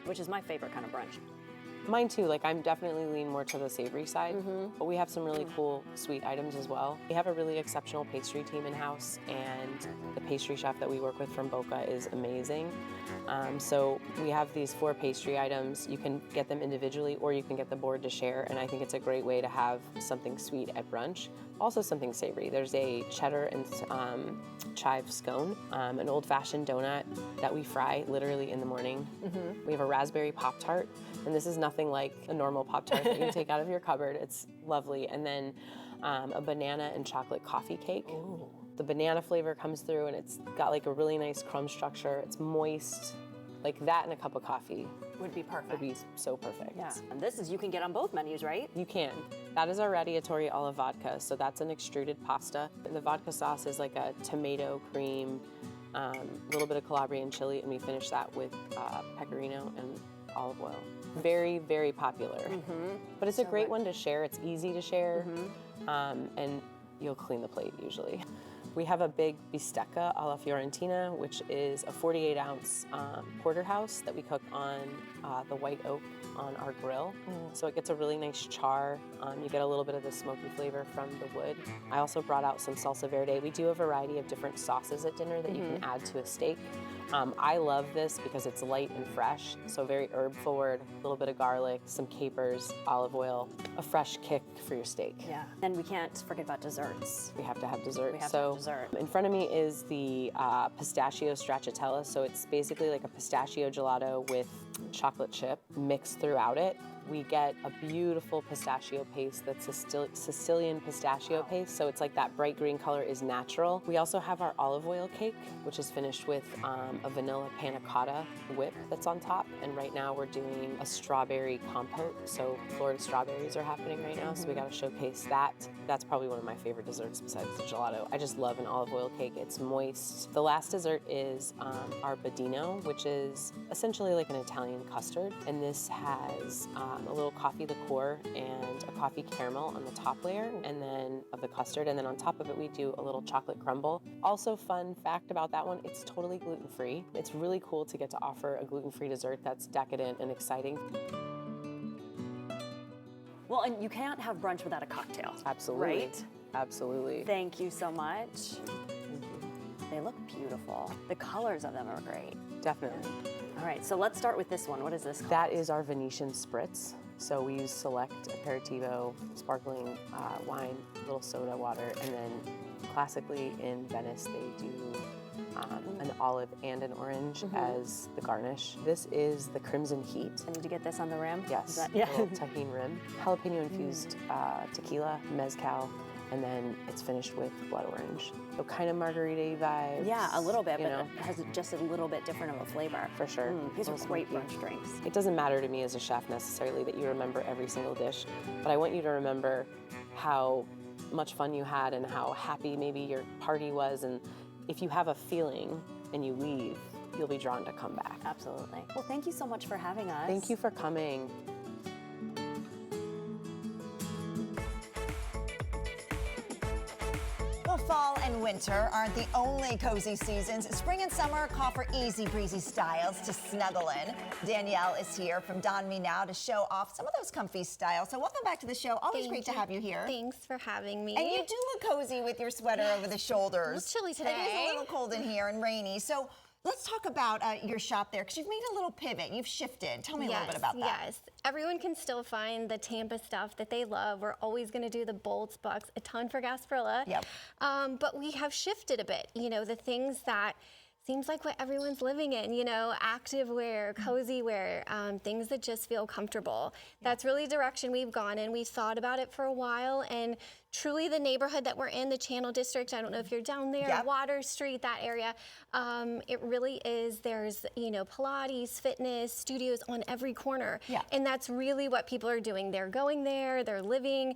Which is my favorite kind of brunch. Mine too, like I'm definitely lean more to the savory side, but we have some really cool sweet items as well. We have a really exceptional pastry team in-house, and the pastry chef that we work with from Boca is amazing. So we have these 4 pastry items. You can get them individually or you can get the board to share, and I think it's a great way to have something sweet at brunch. Also something savory. There's a cheddar and chive scone, an old-fashioned donut that we fry literally in the morning. We have a raspberry Pop-Tart, and this is nothing like a normal Pop-Tart that you take out of your cupboard. It's lovely. And then a banana and chocolate coffee cake. Ooh. The banana flavor comes through, and it's got like a really nice crumb structure. It's moist. Like that and a cup of coffee. Would be perfect. Would be so perfect. Yeah. And this is, you can get on both menus, right? You can. That is our radiatori alla vodka. So that's an extruded pasta. The vodka sauce is like a tomato cream, a little bit of Calabrian chili, and we finish that with pecorino and olive oil. Very, very popular. But it's a great one to share. It's easy to share, and you'll clean the plate usually. We have a big bistecca alla Fiorentina, which is a 48-ounce porterhouse that we cook on the white oak on our grill. So it gets a really nice char. You get a little bit of the smoky flavor from the wood. I also brought out some salsa verde. We do a variety of different sauces at dinner that you can add to a steak. I love this because it's light and fresh, so very herb forward, a little bit of garlic, some capers, olive oil, a fresh kick for your steak. Yeah, and we can't forget about desserts. We have to have dessert. We have to have dessert. In front of me is the pistachio stracciatella, so it's basically like a pistachio gelato with chocolate chip mixed throughout it. We get a beautiful pistachio paste that's Sicilian pistachio paste, so it's like that bright green color is natural. We also have our olive oil cake, which is finished with a vanilla panna cotta whip that's on top, and right now we're doing a strawberry compote, so Florida strawberries are happening right now, so we got to showcase that. That's probably one of my favorite desserts besides the gelato. I just love an olive oil cake. It's moist. The last dessert is our budino, which is essentially like an Italian custard, and this has a little coffee liqueur and a coffee caramel on the top layer, and then of the custard, and then on top of it we do a little chocolate crumble. Also, fun fact about that one, it's totally gluten-free. It's really cool to get to offer a gluten-free dessert that's decadent and exciting. Well, and you can't have brunch without a cocktail. Absolutely. Right? Absolutely. Thank you so much. They look beautiful. The colors of them are great. Definitely. All right, so let's start with this one. What is this called? That is our Venetian spritz. So we use select aperitivo, sparkling wine, little soda water, and then classically in Venice they do an olive and an orange as the garnish. This is the Crimson Heat. I need to get this on the rim? Yes, Yeah. a little tahine rim. Jalapeno infused tequila, mezcal, and then it's finished with blood orange. So kind of margarita vibes. Yeah, a little bit, you but know? it has just a little bit different of a flavor. For sure. These are Little great smoky. brunch drinks. It doesn't matter to me as a chef necessarily that you remember every single dish, but I want you to remember how much fun you had and how happy maybe your party was, and if you have a feeling and you leave, you'll be drawn to come back. Absolutely. Well, thank you so much for having us. Thank you for coming. Well, fall and winter aren't the only cozy seasons. Spring and summer call for easy breezy styles to snuggle in. Danielle is here from Don Me Now to show off some of those comfy styles. So welcome back to the show. Always great to have you here. Thanks for having me. And you do look cozy with your sweater over the shoulders. It's chilly today. It is a little cold in here and rainy. So let's talk about your shop there, because you've made a little pivot. You've shifted. Tell me a little bit about that. Yes, everyone can still find the Tampa stuff that they love. We're always going to do the bolts, bucks, a ton for Gasparilla. Yep. But we have shifted a bit. You know, the things that seems like what everyone's living in, you know, active wear, cozy wear, things that just feel comfortable. That's really the direction we've gone in. We've thought about it for a while, and truly the neighborhood that we're in, the Channel District, I don't know if you're down there, Water Street, that area, it really is, there's, you know, Pilates, fitness, studios on every corner. Yeah. And that's really what people are doing. They're going there, they're living,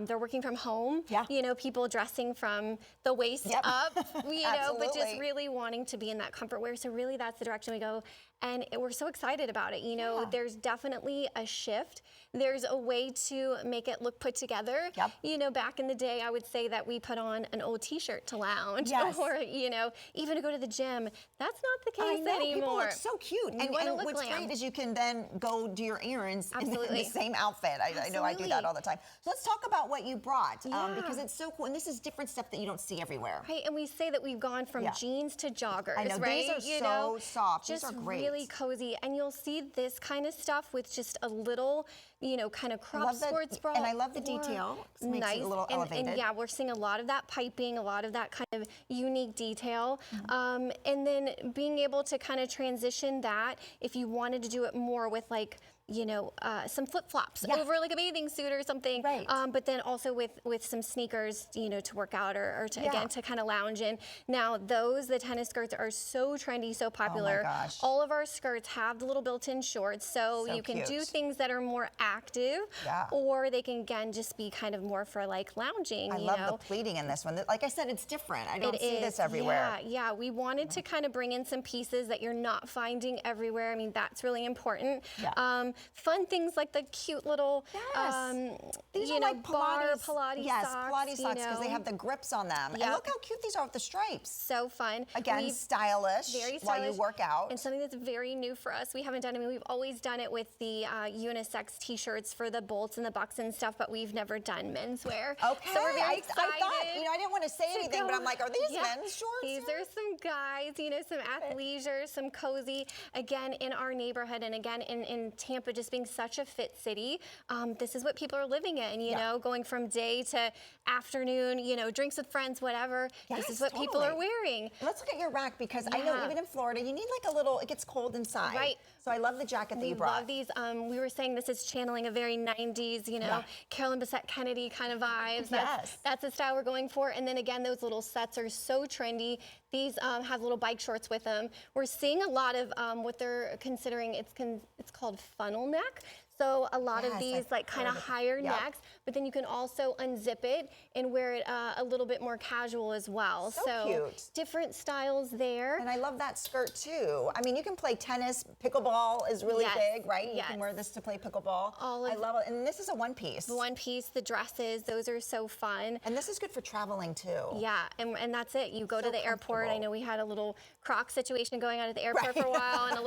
they're working from home. Yeah. You know, people dressing from the waist up, you know, but just Absolutely. really wanting to be in that comfort wear. So really that's the direction we go. And we're so excited about it. You know, there's definitely a shift. There's a way to make it look put together. Yep. You know, back in the day, I would say that we put on an old t-shirt to lounge or, you know, even to go to the gym. That's not the case anymore. People look so cute. You And wanna look what's glam. great is you can then go do your errands in Absolutely. the same outfit. I know I do that all the time. So let's talk about what you brought, because it's so cool. And this is different stuff that you don't see everywhere. Right, and we say that we've gone from jeans to joggers, I know, right? these are so soft. These Just are great. really cozy. And you'll see this kind of stuff with just a little, you know, kind of crop sports bra. And I love the detail. It makes it a little elevated. And yeah, we're seeing a lot of that piping, a lot of that kind of unique detail. And then being able to kind of transition that, if you wanted to do it more with like, you know, some flip-flops over like a bathing suit or something. Right. But then also with some sneakers, you know, to work out or to, again, to kind of lounge in. Now, the tennis skirts are so trendy, so popular. Oh my gosh. All of our skirts have the little built-in shorts, so you can do cute. things that are more active, or they can, again, just be kind of more for like lounging, I you love know. the pleating in this one. Like I said, it's different. I don't It see is, this everywhere. Yeah, we wanted to kind of bring in some pieces that you're not finding everywhere. I mean, that's really important. Yeah. Fun things like the cute little, These you are know, like bar Pilates, Pilates socks. Pilates you socks, because they know. have the grips on them. And Yep. look how cute these are with the stripes. So fun. Again, stylish, very while you stylish. work out. And something that's very new for us. We haven't done, I mean, we've always done it with the unisex t-shirts for the bolts and the bucks and stuff, but we've never done menswear. Okay, So we're very I excited. thought, you know, I didn't want to say to anything, but go- I'm like, are these Yeah. men's shorts? These are some guys, you know, some athleisure, some cozy, again, in our neighborhood, and again, in Tampa but just being such a fit city, this is what people are living in, you know, going from day to afternoon, you know, drinks with friends, whatever. Yes, this is what people are wearing. Let's look at your rack, because I know even in Florida, you need like a little, it gets cold inside. Right. So I love the jacket that you brought. We love these. We were saying this is channeling a very 90s, you know, Carolyn Bessette Kennedy kind of vibes. That's the style we're going for. And then again, those little sets are so trendy. These have little bike shorts with them. We're seeing a lot of what they're considering, it's called funnel neck. So a lot of these like kind of higher necks, but then you can also unzip it and wear it a little bit more casual as well. So cute. Different styles there. And I love that skirt too. I mean, you can play tennis. Pickleball is really big, right? You can wear this to play pickleball. I love it. And this is a one piece. The one piece, the dresses, those are so fun. And this is good for traveling too. Yeah, and that's it. You go to the airport. I know we had a little Croc situation going on at the airport for a while, and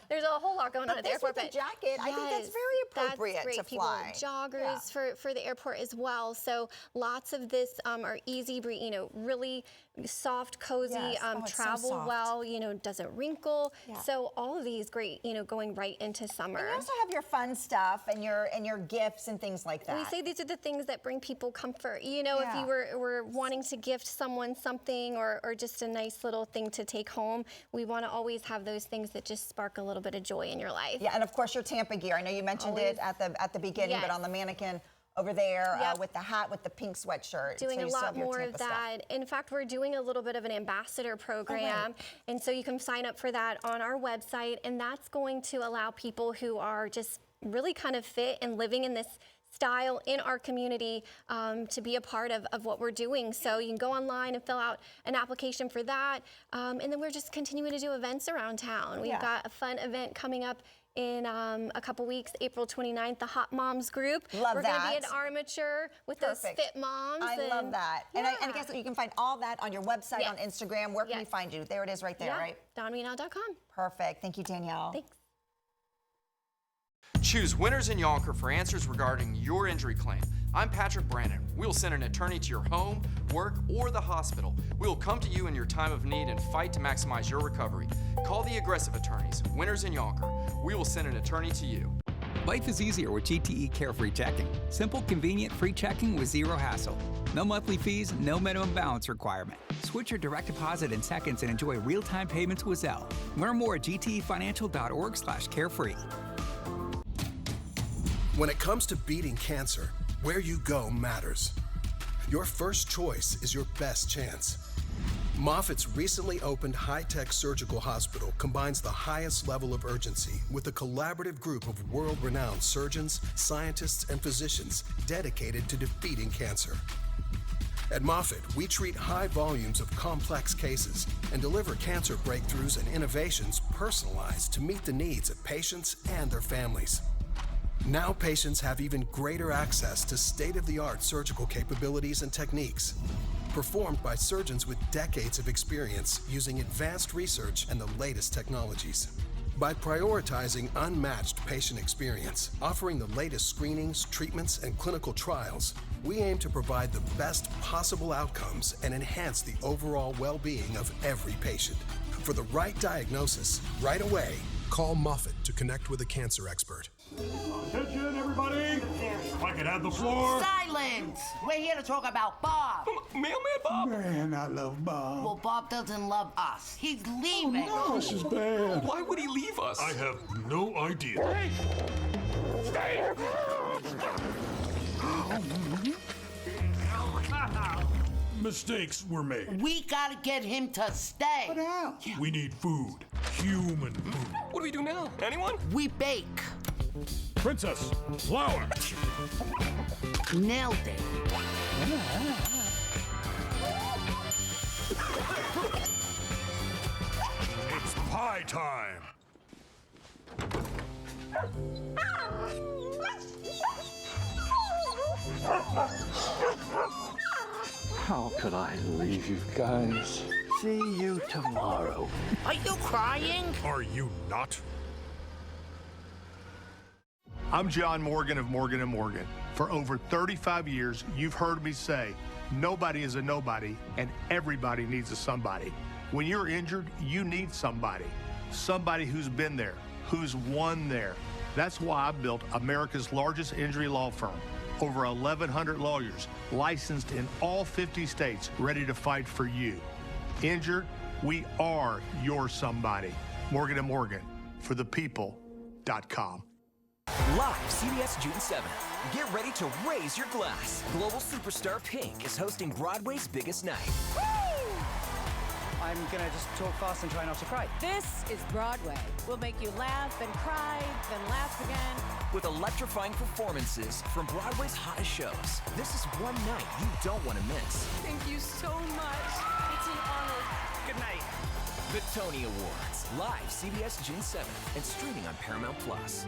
there's a whole lot going on at the airport. But jacket, I think that's very appropriate to fly. Joggers for the airport as well. So lots of this are easy, you know, really soft, cozy, travel well, you know, doesn't wrinkle. So all of these great, you know, going right into summer. And you also have your fun stuff and your gifts and things like that. We say these are the things that bring people comfort. You know, if you were wanting to gift someone something or just a nice little thing to take home, we want to always have those things that just spark a little bit of joy in your life. Yeah, and of course your Tampa gear. I know you mentioned it at the beginning, but on the mannequin over there with the hat with the pink sweatshirt. Doing a lot more of that. In fact, we're doing a little bit of an ambassador program, and so you can sign up for that on our website, and that's going to allow people who are just really kind of fit and living in this style in our community to be a part of what we're doing. So you can go online and fill out an application for that. And then we're just continuing to do events around town. We've got a fun event coming up in a couple weeks, April 29th, the Hot Moms group. Love We're going to be at Armature with those fit moms. I love that. And I guess you can find all that on your website, on Instagram. Where can we find you? There it is right there, right? DawnMeNow.com. Perfect. Thank you, Danielle. Thanks. Choose Winners in Yonker for answers regarding your injury claim. I'm Patrick Brandon. We will send an attorney to your home, work, or the hospital. We will come to you in your time of need and fight to maximize your recovery. Call the aggressive attorneys, Winners in Yonker. We will send an attorney to you. Life is easier with GTE Carefree Checking. Simple, convenient, free checking with zero hassle. No monthly fees, no minimum balance requirement. Switch your direct deposit in seconds and enjoy real-time payments with Zelle. Learn more at gtefinancial.org/carefree. When it comes to beating cancer, where you go matters. Your first choice is your best chance. Moffitt's recently opened high-tech surgical hospital combines the highest level of urgency with a collaborative group of world-renowned surgeons, scientists, and physicians dedicated to defeating cancer. At Moffitt, we treat high volumes of complex cases and deliver cancer breakthroughs and innovations personalized to meet the needs of patients and their families. Now patients have even greater access to state-of-the-art surgical capabilities and techniques, performed by surgeons with decades of experience using advanced research and the latest technologies. By prioritizing unmatched patient experience, offering the latest screenings, treatments, and clinical trials, we aim to provide the best possible outcomes and enhance the overall well-being of every patient. For the right diagnosis, right away, call Moffitt to connect with a cancer expert. Attention, everybody! If I could have the floor. Silence! We're here to talk about Bob. Mailman Bob? Man, I love Bob. Well, Bob doesn't love us. He's leaving. Oh, no. This is bad. Why would he leave us? I have no idea. Hey! Stay here! Mistakes were made. We gotta get him to stay. What now? We need food. Human food. What do we do now? Anyone? We bake. Princess, flour. Nailed it. It's pie time. How could I leave you guys? See you tomorrow. Are you crying? Are you not? I'm John Morgan of Morgan & Morgan. For over 35 years, you've heard me say, nobody is a nobody and everybody needs a somebody. When you're injured, you need somebody. Somebody who's been there, who's won there. That's why I built America's largest injury law firm. Over 1,100 lawyers licensed in all 50 states ready to fight for you. Injured, we are your somebody. Morgan & Morgan, for the people.com. Live CBS June 7th. Get ready to raise your glass. Global superstar Pink is hosting Broadway's biggest night. I'm gonna just talk fast and try not to cry. This is Broadway. We'll make you laugh and cry, then laugh again. With electrifying performances from Broadway's hottest shows. This is one night you don't want to miss. Thank you so much. It's an honor. Good night. The Tony Awards. Live CBS June 7th and streaming on Paramount Plus.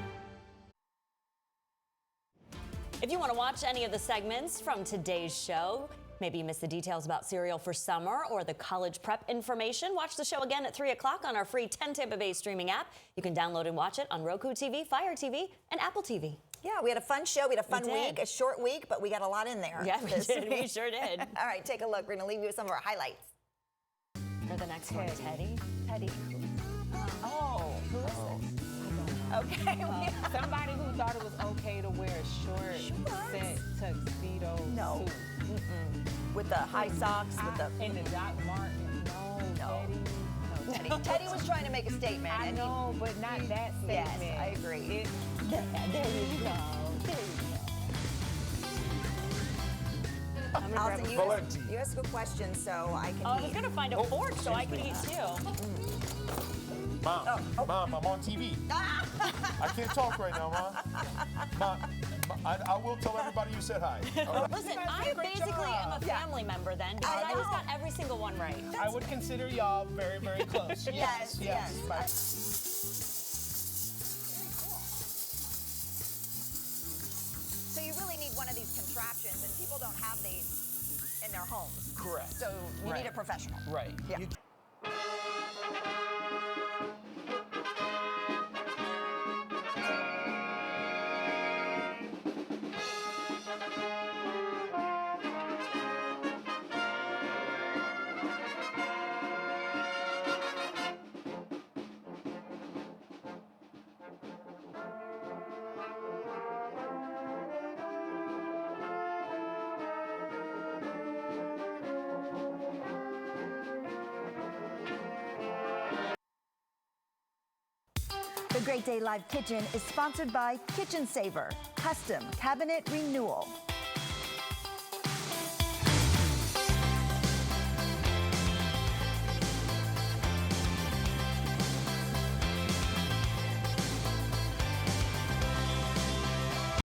If you want to watch any of the segments from today's show, maybe you missed the details about cereal for summer or the college prep information, watch the show again at 3 o'clock on our free 10 Tampa Bay streaming app. You can download and watch it on Roku TV, Fire TV, and Apple TV. Yeah, we had a fun show. We had a fun week, a short week, but we got a lot in there. Yeah, we did. We sure did. All right, take a look. We're going to leave you with some of our highlights. For the next one, Teddy. Teddy. Oh, who is this? Okay. Somebody who thought it was okay to wear a short set tuxedo No. suit. With the high socks, with the... And the Doc Martens. No, Teddy. Teddy was trying to make a statement. I know, but not that statement. Yes, I agree. There you go. There you go. Allison, you ask a question so I can eat. I was going to find a fork so I can eat too. Mom, Mom, I'm on TV. I can't talk right now, Mom. Mom, I will tell everybody you said hi. Right. Listen, I basically am a family member then because I just got every single one right. I would consider y'all very, very close. Yes. So you really need one of these contraptions, and people don't have these in their homes. Correct. So you need a professional. Right. Yeah. The Great Day Live Kitchen is sponsored by Kitchen Saver, Custom Cabinet Renewal.